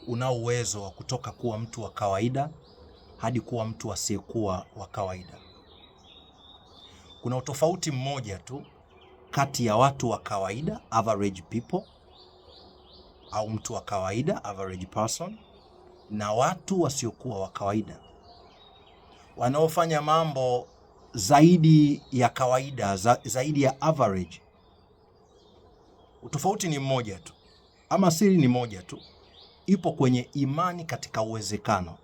unao uwezo wa kutoka kuwa mtu wa kawaida hadi kuwa mtu asiyekuwa wa kawaida. Kuna utofauti mmoja tu kati ya watu wa kawaida, average people, au mtu wa kawaida, average person, na watu wasiokuwa wa kawaida wanaofanya mambo zaidi ya kawaida, zaidi ya average. Utofauti ni mmoja tu, ama siri ni moja tu, ipo kwenye imani katika uwezekano.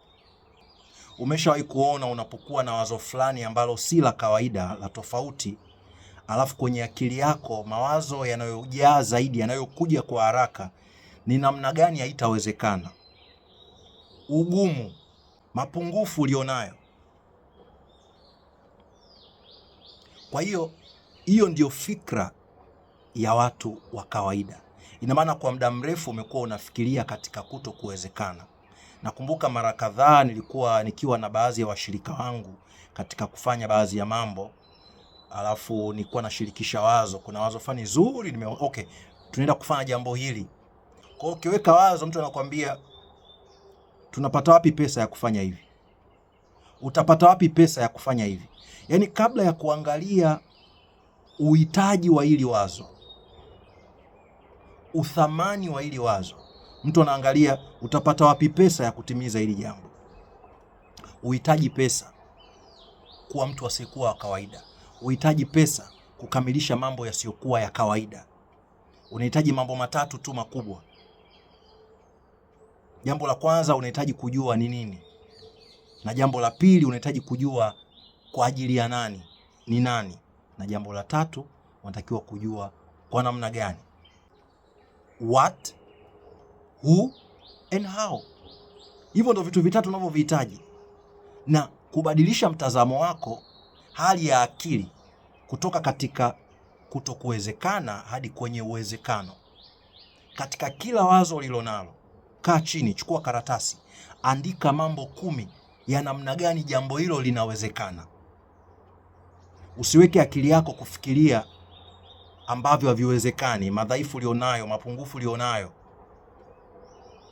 Umeshawahi kuona unapokuwa na wazo fulani ambalo si la kawaida, la tofauti, alafu kwenye akili yako mawazo yanayojaa zaidi, yanayokuja kwa haraka, ni namna gani haitawezekana, ugumu, mapungufu ulionayo. Kwa hiyo ndio fikra ya watu wa kawaida. Ina maana kwa muda mrefu umekuwa unafikiria katika kutokuwezekana. Nakumbuka mara kadhaa nikiwa na baadhi ya washirika wangu katika kufanya baadhi ya mambo, alafu nilikuwa nashirikisha wazo, kuna wazo fani zuri, okay, tunaenda kufanya jambo hili. Kwa hiyo ukiweka wazo, mtu anakuambia tunapata wapi pesa ya kufanya hivi? Utapata wapi pesa ya kufanya hivi? Yaani kabla ya kuangalia uhitaji wa hili wazo, uthamani wa hili wazo, mtu anaangalia utapata wapi pesa ya kutimiza hili jambo. Uhitaji pesa kuwa mtu asiyekuwa wa kawaida. Uhitaji pesa kukamilisha mambo yasiyokuwa ya kawaida. Unahitaji mambo matatu tu makubwa. Jambo la kwanza, unahitaji kujua ni nini, na jambo la pili unahitaji kujua kwa ajili ya nani, ni nani, na jambo la tatu unatakiwa kujua kwa namna gani. What, who and how. Hivyo ndio vitu vitatu unavyohitaji, na kubadilisha mtazamo wako, hali ya akili, kutoka katika kutokuwezekana hadi kwenye uwezekano. Katika kila wazo ulilonalo, kaa chini, chukua karatasi, andika mambo 10 ya namna gani jambo hilo linawezekana. Usiweke akili yako kufikiria ambavyo haviwezekani, madhaifu ulionayo, mapungufu ulionayo.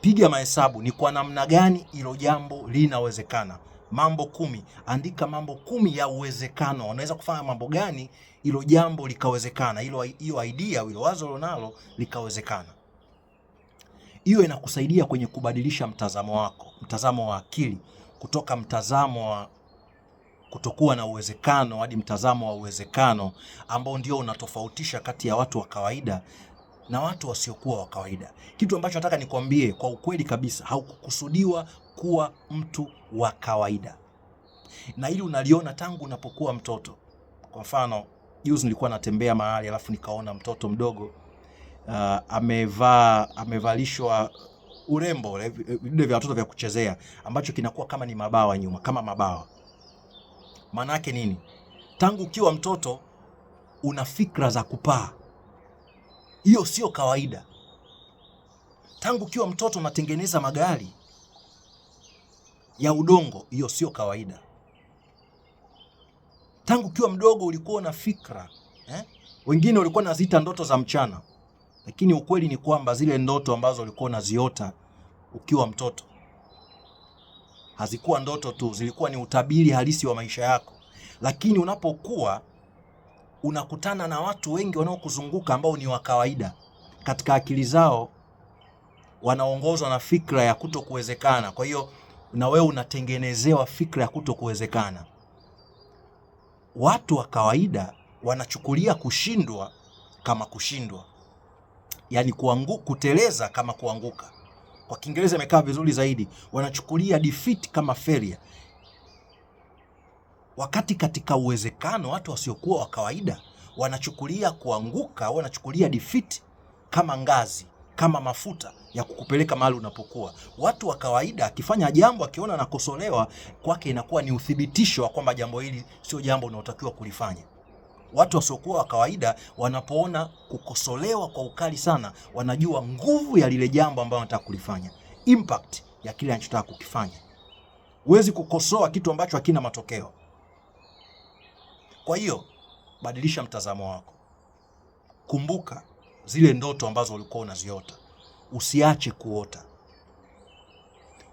Piga mahesabu, ni kwa namna gani hilo jambo linawezekana. Mambo 10, andika mambo 10 ya uwezekano. Unaweza kufanya mambo gani hilo jambo likawezekana, hiyo idea, hilo wazo ulionalo likawezekana. Hiyo inakusaidia kwenye kubadilisha mtazamo wako, mtazamo wa akili, kutoka mtazamo wa kutokuwa na uwezekano hadi mtazamo wa uwezekano, ambao ndio unatofautisha kati ya watu wa kawaida na watu wasiokuwa wa kawaida. Kitu ambacho nataka nikwambie kwa ukweli kabisa, haukukusudiwa kuwa mtu wa kawaida, na hili unaliona tangu unapokuwa mtoto. Kwa mfano, juzi nilikuwa natembea mahali, alafu nikaona mtoto mdogo amevalishwa urembo, vile vya watoto vya kuchezea, ambacho kinakuwa kama ni mabawa nyuma, kama mabawa. Maana yake nini? Tangu ukiwa mtoto una fikra za kupaa. Hiyo sio kawaida. Tangu ukiwa mtoto unatengeneza magari ya udongo. Hiyo sio kawaida. Tangu ukiwa mdogo ulikuwa una fikra, wengine walikuwa naziita ndoto za mchana, lakini ukweli ni kwamba zile ndoto ambazo ulikuwa unaziota ukiwa mtoto hazikuwa ndoto tu, zilikuwa ni utabiri halisi wa maisha yako. Lakini unapokuwa unakutana na watu wengi wanaokuzunguka ambao ni wa kawaida, katika akili zao wanaongozwa na fikra ya kutokuwezekana. Kwa hiyo na wewe unatengenezewa fikra ya kutokuwezekana. Watu wa kawaida wanachukulia kushindwa kama kushindwa, yaani kuteleza kama kuanguka. Kwa Kiingereza imekaa vizuri zaidi, wanachukulia defeat kama failure. Wakati katika uwezekano, watu wasiokuwa wa kawaida wanachukulia kuanguka, wanachukulia defeat kama ngazi, kama mafuta ya kukupeleka mahali unapokuwa. Watu wa kawaida akifanya jambo, akiona anakosolewa, kwake inakuwa ni uthibitisho wa kwamba jambo hili sio jambo unalotakiwa kulifanya. Watu wasiokuwa wa kawaida wanapoona kukosolewa kwa ukali sana, wanajua nguvu ya lile jambo ambalo wanataka kulifanya, impact ya kile anachotaka kukifanya. Huwezi kukosoa kitu ambacho hakina matokeo. Kwa hiyo badilisha mtazamo wako. Kumbuka zile ndoto ambazo ulikuwa unaziota. Usiache kuota.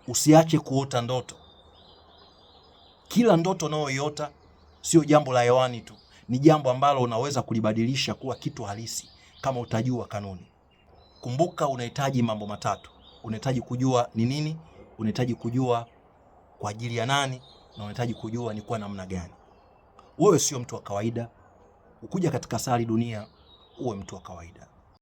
Usiache kuota ndoto. Kila ndoto unayoiota sio jambo la hewani tu, ni jambo ambalo unaweza kulibadilisha kuwa kitu halisi kama utajua kanuni. Kumbuka, unahitaji mambo matatu. Unahitaji kujua ni nini, unahitaji kujua kwa ajili ya nani, na unahitaji kujua ni kwa namna gani. Wewe sio mtu wa kawaida. Ukuja katika Sayari Dunia uwe mtu wa kawaida.